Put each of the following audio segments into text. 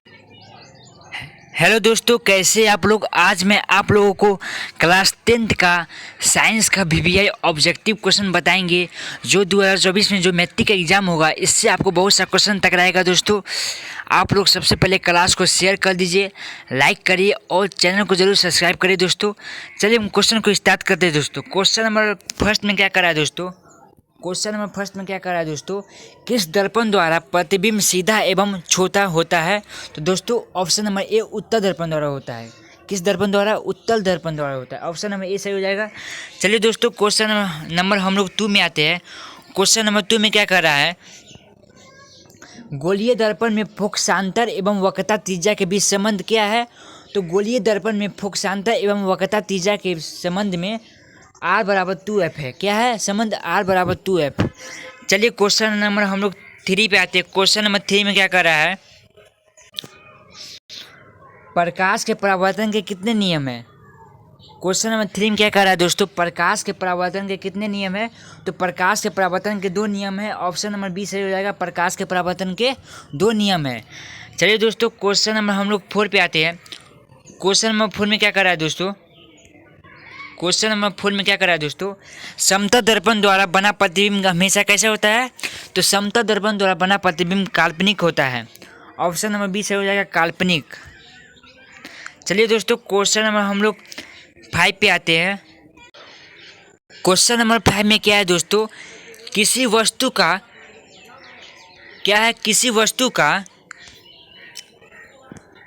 Hello दोस्तों, कैसे आप लोग। आज मैं आप लोगों को क्लास 10th का साइंस का वीवीआई ऑब्जेक्टिव क्वेश्चन बताएंगे जो 2024 में जो मैट्रिक का एग्ज़ाम होगा इससे आपको बहुत सा क्वेश्चन टकराएगा। दोस्तों आप लोग सबसे पहले क्लास को शेयर कर दीजिए, लाइक करिए और चैनल को जरूर सब्सक्राइब करिए। दोस्तों चलिए हम क्वेश्चन को स्टार्ट करते हैं। दोस्तों क्वेश्चन नंबर फर्स्ट में क्या करा है दोस्तों, किस दर्पण द्वारा प्रतिबिंब सीधा एवं छोटा होता है। तो दोस्तों ऑप्शन नंबर ए उत्तल दर्पण द्वारा होता है। किस दर्पण द्वारा? उत्तल दर्पण द्वारा होता है। ऑप्शन नंबर ए सही हो जाएगा। चलिए दोस्तों क्वेश्चन नंबर हम लोग 2 में आते हैं। क्वेश्चन नंबर 2 में क्या कर रहा है, गोलीय दर्पण में फोकसांतर एवं वक्रता त्रिज्या के बीच संबंध क्या है। तो गोलीय दर्पण में फोकसांतर एवं वक्रता त्रिज्या के संबंध में R बराबर 2F है। क्या है संबंध? R बराबर 2F। चलिए क्वेश्चन नंबर हम लोग 3 पे आते हैं। क्वेश्चन नंबर 3 में क्या कर रहा है, प्रकाश के परावर्तन के कितने नियम है। क्वेश्चन नंबर 3 में क्या कर रहा है दोस्तों, प्रकाश के परावर्तन के कितने नियम है। तो प्रकाश के परावर्तन के 2 नियम है। ऑप्शन नंबर बी सही हो जाएगा। प्रकाश के परावर्तन के 2 नियम है। चलिए दोस्तों क्वेश्चन नंबर हम लोग 4 पे आते हैं। क्वेश्चन नंबर 4 में क्या कर रहा है दोस्तों, समतल दर्पण द्वारा बना प्रतिबिंब हमेशा कैसे होता है। तो समतल दर्पण द्वारा बना प्रतिबिंब काल्पनिक होता है। ऑप्शन नंबर बी सही हो जाएगा, काल्पनिक। चलिए दोस्तों क्वेश्चन नंबर हम लोग 5 पे आते हैं। क्वेश्चन नंबर 5 में क्या है दोस्तों, किसी वस्तु का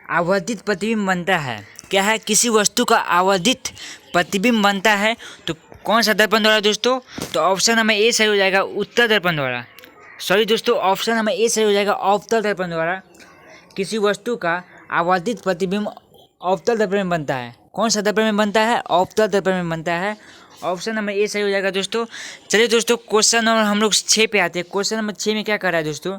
आवर्धित प्रतिबिंब बनता है। क्या है? किसी वस्तु का आवर्धित प्रतिबिंब बनता है। तो कौन सा दर्पण द्वारा दोस्तों? तो ऑप्शन नंबर ए सही हो जाएगा, उत्तल दर्पण द्वारा। सॉरी दोस्तों, ऑप्शन नंबर ए सही हो जाएगा, अवतल दर्पण द्वारा। किसी वस्तु का आवर्धित प्रतिबिंब अवतल दर्पण में बनता है। कौन सा दर्पण में बनता है? अवतल दर्पण में बनता है। ऑप्शन नंबर ए सही हो जाएगा दोस्तों। चलिए दोस्तों क्वेश्चन नंबर हम लोग 6 पे आते हैं। क्वेश्चन नंबर 6 में क्या कर रहा है दोस्तों,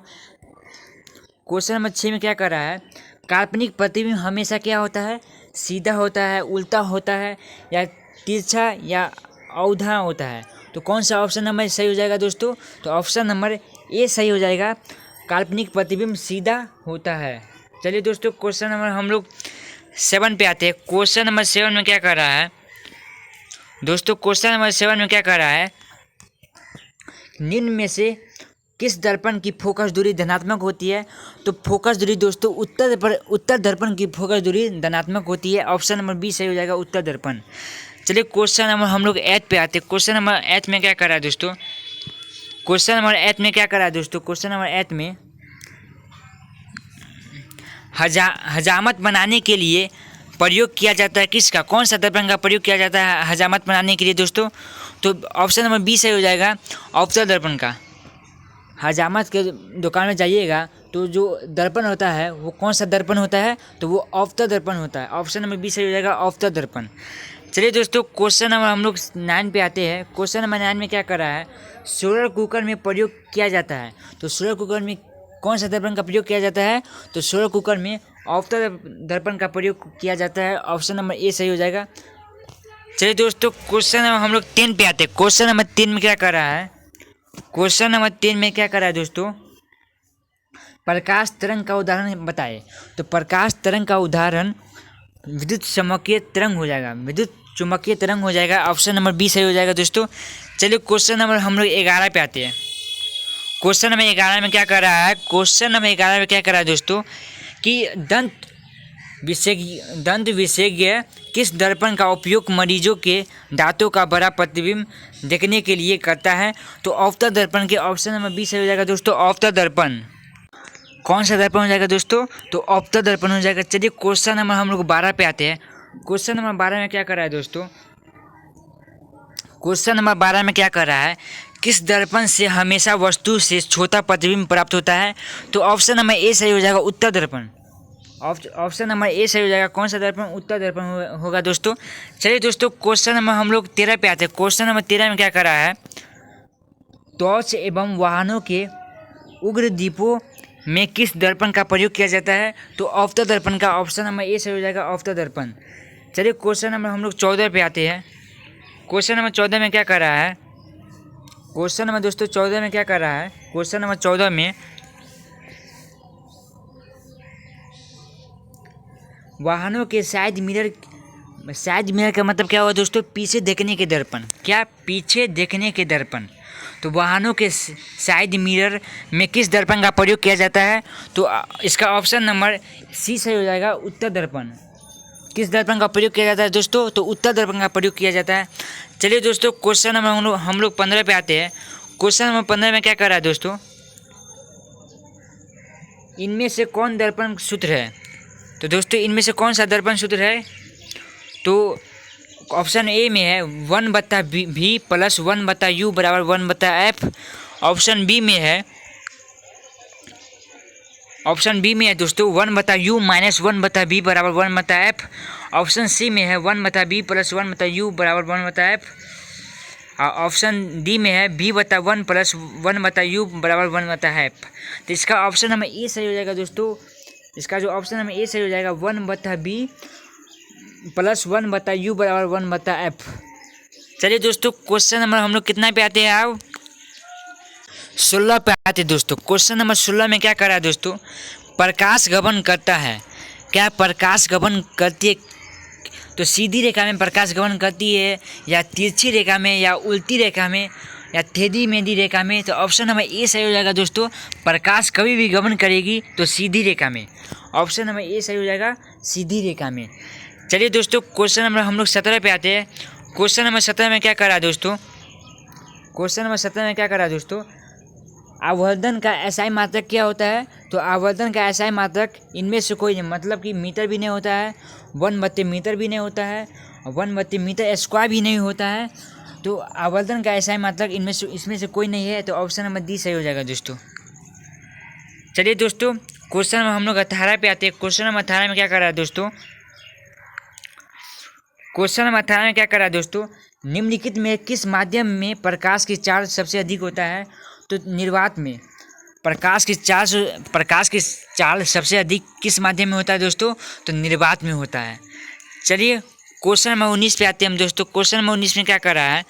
काल्पनिक प्रतिबिंब हमेशा क्या होता है, सीधा होता है, उल्टा होता है, या तिरछा या औधा होता है। तो कौन सा ऑप्शन नंबर सही हो जाएगा दोस्तों? तो ऑप्शन नंबर ए सही हो जाएगा, काल्पनिक प्रतिबिंब सीधा होता है। चलिए दोस्तों क्वेश्चन नंबर हम लोग 7 पे आते हैं। क्वेश्चन नंबर 7 में क्या कर रहा है दोस्तों, निम्न में से किस दर्पण की फोकस दूरी धनात्मक होती है। तो फोकस दूरी दोस्तों उत्तर दर्पण की फोकस दूरी धनात्मक होती है। ऑप्शन नंबर बी सही हो जाएगा, उत्तर दर्पण। चलिए क्वेश्चन नंबर हम लोग 8 पे आते हैं। क्वेश्चन नंबर 8 में क्या कर रहा है दोस्तों, क्वेश्चन नंबर 8 में हजामत बनाने के लिए प्रयोग किया जाता है किसका, कौन सा दर्पण का प्रयोग किया जाता है हजामत बनाने के लिए दोस्तों। तो ऑप्शन नंबर बी सही हो जाएगा, अवतल दर्पण का। हजामत के दुकान में जाइएगा तो जो दर्पण होता है वो कौन सा दर्पण होता है, तो वो अवतल दर्पण होता है। ऑप्शन नंबर बी सही हो जाएगा, अवतल दर्पण। चलिए दोस्तों क्वेश्चन नंबर हम लोग 9 पे आते हैं। क्वेश्चन नंबर 9 में क्या कर रहा है, सोलर कुकर में प्रयोग किया जाता है। तो सोलर कुकर में कौन सा दर्पण का प्रयोग किया जाता है, तो सोलर कुकर में अवतल दर्पण का प्रयोग किया जाता है। ऑप्शन नंबर ए सही हो जाएगा। चलिए दोस्तों क्वेश्चन नंबर हम लोग 10 पे आते हैं। क्वेश्चन नंबर 3 में क्या कर रहा है, दोस्तों, प्रकाश तरंग का उदाहरण बताएं। तो प्रकाश तरंग का उदाहरण विद्युत चुम्बकीय तरंग हो जाएगा। ऑप्शन नंबर बी सही हो जाएगा दोस्तों। चलिए क्वेश्चन नंबर हम लोग 11 पे आते हैं। क्वेश्चन नंबर 11 में क्या कर रहा है, दोस्तों, कि दंत विशेषज्ञ किस दर्पण का उपयोग मरीजों के दांतों का बड़ा प्रतिबिंब देखने के लिए करता है। तो अवतल दर्पण के। ऑप्शन नंबर बी सही हो जाएगा दोस्तों, अवतल दर्पण। कौन सा दर्पण हो जाएगा दोस्तों, तो अवतल दर्पण हो जाएगा। चलिए क्वेश्चन नंबर हम लोग 12 पे आते हैं। क्वेश्चन नंबर 12 में क्या कर रहा है दोस्तों, किस दर्पण से हमेशा वस्तु से छोटा प्रतिबिंब प्राप्त होता है। तो ऑप्शन नंबर ए सही हो जाएगा, उत्तल दर्पण। ऑप्शन नंबर ए सही हो जाएगा। कौन सा दर्पण? उत्तल दर्पण होगा दोस्तों। चलिए दोस्तों क्वेश्चन नंबर हम लोग 13 पे आते हैं। क्वेश्चन नंबर 13 में क्या कर रहा है, टॉर्च एवं वाहनों के उग्र दीपों में किस दर्पण का प्रयोग किया जाता है। तो अवतल दर्पण का। ऑप्शन नंबर ए सही हो जाएगा, अवतल दर्पण। चलिए क्वेश्चन नंबर हम लोग 14 पे आते हैं। क्वेश्चन नंबर 14 में क्या कर रहा है, क्वेश्चन नंबर 14 में वाहनों के साइड मिरर का मतलब क्या हुआ दोस्तों? पीछे देखने के दर्पण। क्या? पीछे देखने के दर्पण। तो वाहनों के साइड मिरर में किस दर्पण का प्रयोग किया जाता है? तो इसका ऑप्शन नंबर सी सही हो जाएगा, उत्तर दर्पण। किस दर्पण का प्रयोग किया जाता है दोस्तों? तो उत्तर दर्पण का प्रयोग किया जाता है। चलिए दोस्तों, क्वेश्चन नंबर हम लोग 15 पे आते हैं। क्वेश्चन नंबर 15 में क्या कर रहा है दोस्तों? इनमें से कौन दर्पण सूत्र है? तो दोस्तों, इनमें से कौन सा दर्पण सूत्र है? तो ऑप्शन ए में है 1/v प्लस 1/u बराबर 1/f। ऑप्शन बी में है दोस्तों 1/u माइनस 1/v बराबर 1/f। ऑप्शन सी में है 1/v प्लस 1/u बराबर 1/f। ऑप्शन डी में है v/1 प्लस 1/u बराबर 1/f। तो इसका ऑप्शन नंबर ए सही हो जाएगा दोस्तों। इसका जो ऑप्शन नंबर ए सही हो जाएगा 1/v प्लस 1/u बराबर 1/f। चलिए दोस्तों, क्वेश्चन नंबर हम लोग कितना पे आते हैं? अब 16 पे आते हैं दोस्तों। क्वेश्चन नंबर 16 में क्या कर रहा है दोस्तों? प्रकाश गमन करता है। क्या प्रकाश गमन करती है? तो सीधी रेखा में प्रकाश गमन करती है, या तिरछी रेखा में, या उल्टी रेखा में, या टेढ़ी मेढ़ी रेखा में? तो ऑप्शन नंबर ए सही हो जाएगा दोस्तों। प्रकाश कभी भी गमन करेगी तो सीधी रेखा में। ऑप्शन नंबर ए सही हो जाएगा, सीधी रेखा में। चलिए दोस्तों, क्वेश्चन नंबर हम लोग 17 पे आते हैं। क्वेश्चन नंबर 17 में क्या कर रहा है दोस्तों? क्वेश्चन नंबर 17 में क्या कर रहा है दोस्तों? आवर्धन का एसआई मात्रक क्या होता है? तो आवर्धन का एसआई मात्रक इनमें से कोई नहीं, मतलब कि मीटर भी नहीं होता है, 1/मीटर भी नहीं होता है, 1/मीटर स्क्वायर भी नहीं होता है। तो आवर्धन का एसआई मात्रक इसमें से कोई नहीं है। तो ऑप्शन नंबर डी सही हो जाएगा दोस्तों। चलिए दोस्तों, क्वेश्चन नंबर हम लोग 18 पे आते हैं। क्वेश्चन नंबर 18 में क्या कर रहा है दोस्तों? क्वेश्चन नंबर 18 में क्या कर रहा है दोस्तों? निम्नलिखित में किस माध्यम में प्रकाश की चार्ज सबसे अधिक होता है? तो निर्वात में प्रकाश की चार्ज सबसे अधिक किस माध्यम में होता है दोस्तों? तो निर्वात में होता है। चलिए क्वेश्चन नंबर 19 पे आते हैं हम दोस्तों। क्वेश्चन नंबर 19 में क्या कर रहा है?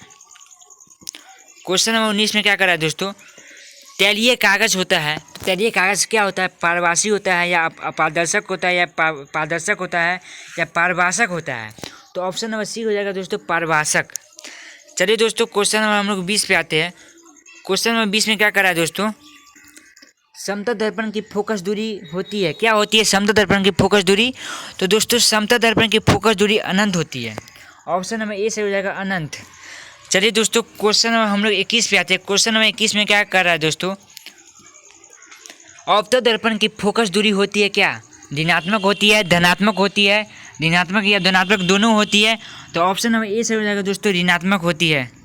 क्वेश्चन नंबर 19 में क्या कर रहा है दोस्तों? तैलीय कागज होता है। तो तैलीय कागज क्या होता है? पारभासी होता है, या अपारदर्शक होता है, या पारदर्शक होता है, या पारभाषक होता है? तो ऑप्शन नंबर सी हो जाएगा दोस्तों, पारभाषक। चलिए दोस्तों, क्वेश्चन नंबर हम लोग 20 पे आते हैं। क्वेश्चन नंबर 20 में क्या कर रहा है दोस्तों? समतल दर्पण की फोकस दूरी होती है। क्या होती है समतल दर्पण की फोकस दूरी? तो दोस्तों, समतल दर्पण की फोकस दूरी अनंत होती है। ऑप्शन नंबर ए से हो जाएगा, अनंत। चलिए दोस्तों, क्वेश्चन नंबर हम लोग 21 पे आते हैं। क्वेश्चन नंबर 21 में क्या कर रहा है दोस्तों? अवतल दर्पण की फोकस दूरी होती है क्या? ऋणात्मक होती है, धनात्मक होती है, ऋणात्मक या धनात्मक दोनों होती है? तो ऑप्शन नंबर ए से हो जाएगा दोस्तों, ऋणात्मक होती है।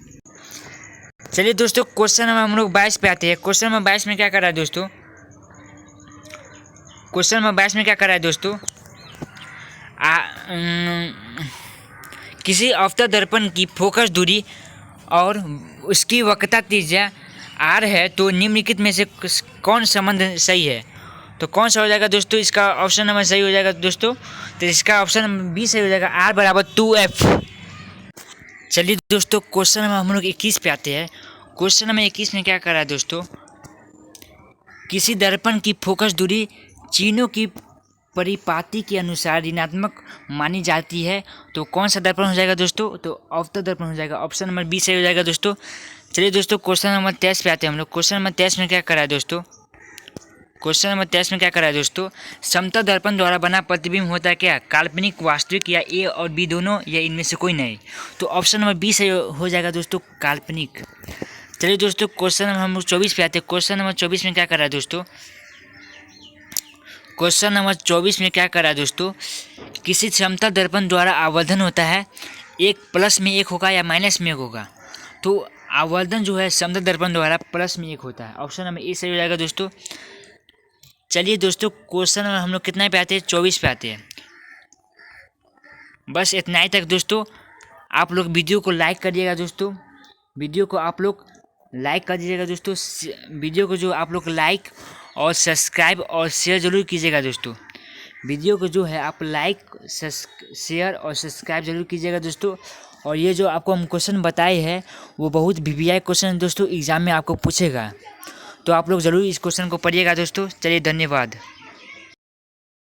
चलिए दोस्तों, क्वेश्चन नंबर हम लोग 22 पे आते हैं। क्वेश्चन नंबर 22 में क्या कर रहा है दोस्तों? क्वेश्चन नंबर 22 में क्या कर रहा है दोस्तों? किसी अवतल दर्पण की फोकस दूरी और उसकी वक्रता त्रिज्या आर है, तो निम्नलिखित में से कौन संबंध सही है? तो कौन सा हो जाएगा दोस्तों? इसका ऑप्शन नंबर सही हो जाएगा दोस्तों। तो इसका ऑप्शन नंबर बी सही हो जाएगा, आर बराबर 2f। चलिए दोस्तों, क्वेश्चन नंबर हम लोग 21 पे आते हैं। क्वेश्चन नंबर 21 में क्या कर रहा है दोस्तों? किसी दर्पण की फोकस दूरी चिन्हों की परिपाटी के अनुसार ऋणात्मक मानी जाती है, तो कौन सा दर्पण हो जाएगा दोस्तों? तो अवतल दर्पण हो जाएगा। ऑप्शन नंबर बी सही हो जाएगा दोस्तों। चलिए दोस्तों, क्वेश्चन नंबर 23 पे आते हैं हम लोग। क्वेश्चन नंबर 23 में क्या कर रहा है दोस्तों? क्वेश्चन नंबर 23 में क्या कर रहा है दोस्तों? समतल दर्पण द्वारा बना प्रतिबिंब होता है क्या? काल्पनिक, वास्तविक, या ए और बी दोनों, या इनमें से कोई नहीं? तो ऑप्शन नंबर बी सही हो जाएगा दोस्तों, काल्पनिक। चलिए दोस्तों, क्वेश्चन नंबर हम लोग 24 पे आते हैं। क्वेश्चन नंबर 24 में क्या कर रहा है दोस्तों? क्वेश्चन नंबर 24 में क्या कर रहा है दोस्तों? किसी समतल दर्पण द्वारा आवर्धन होता है, एक प्लस में 1 होगा या माइनस में 1 होगा? तो आवर्धन जो है समतल दर्पण द्वारा प्लस में 1 होता है। ऑप्शन नंबर ए सही हो जाएगा दोस्तों। चलिए दोस्तों, क्वेश्चन नंबर हम लोग कितने पे आते हैं? 24 पे आते हैं। बस इतना ही तक दोस्तों। आप लोग वीडियो को लाइक करिएगा दोस्तों। वीडियो को आप लोग लाइक कर दीजिएगा दोस्तों। वीडियो को जो आप लोग लाइक और सब्सक्राइब और शेयर ज़रूर कीजिएगा दोस्तों। वीडियो को जो है आप लाइक, शेयर और सब्सक्राइब ज़रूर कीजिएगा दोस्तों। और ये जो आपको हम क्वेश्चन बताए हैं वो बहुत वीवीआई क्वेश्चन है दोस्तों, एग्ज़ाम में आपको पूछेगा, तो आप लोग ज़रूर इस क्वेश्चन को पढ़िएगा दोस्तों। चलिए, धन्यवाद।